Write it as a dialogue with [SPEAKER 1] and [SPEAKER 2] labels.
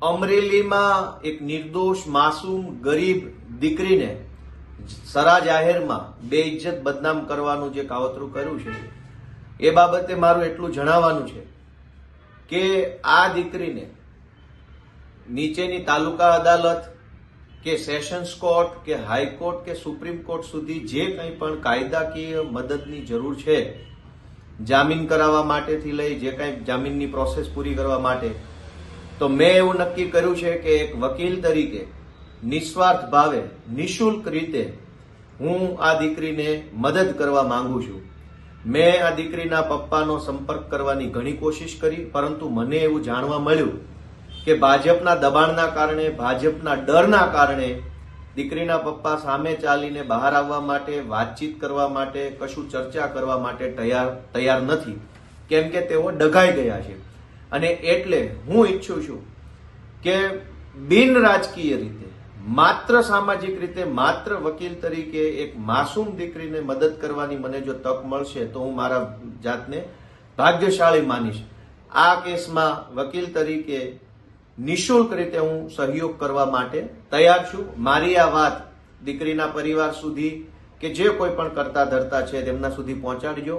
[SPEAKER 1] અમરેલીમાં એક નિર્દોષ માસૂમ ગરીબ દીકરીને સરા જાહેરમાં બેઇજ્જત બદનામ કરવાનું જે કાવતરું કર્યું છે એ બાબતે મારું એટલું જણાવવાનું છે કે આ દીકરીને નીચેની તાલુકા અદાલત કે સેશન્સ કોર્ટ કે હાઈકોર્ટ કે સુપ્રીમ કોર્ટ સુધી જે કંઈ પણ કાયદાકીય મદદની જરૂર છે, જામીન કરાવવા માટેથી લઈ જે કંઈ જામીનની પ્રોસેસ પૂરી કરવા માટે, તો મેં એવું નક્કી કર્યું છે કે એક વકીલ તરીકે નિસ્વાર્થ ભાવે નિઃશુલ્ક રીતે હું આ દીકરીને મદદ કરવા માંગુ છું. મેં આ દીકરીના પપ્પાનો સંપર્ક કરવાની ઘણી કોશિશ કરી, પરંતુ મને એવું જાણવા મળ્યું કે ભાજપના દબાણના કારણે, ભાજપના ડરના કારણે દીકરીના પપ્પા સામે ચાલીને બહાર આવવા માટે, વાતચીત કરવા માટે, કશું ચર્ચા કરવા માટે તૈયાર નથી, કેમ કે તેઓ ડઘાઈ ગયા છે. અને એટલે હું ઈચ્છું છું કે બિન રાજકીય રીતે, માત્ર સામાજિક રીતે, માત્ર વકીલ તરીકે એક માસૂમ દીકરીને મદદ કરવાની મને જો તક મળશે તો હું મારા જાતને ભાગ્યશાળી માનીશ. આ કેસમાં વકીલ તરીકે નિઃશુલ્ક રીતે હું સહયોગ કરવા માટે તૈયાર છું. મારી આ વાત દીકરીના પરિવાર સુધી કે જે કોઈ પણ કરતા ધરતા છે તેમના સુધી પહોંચાડજો.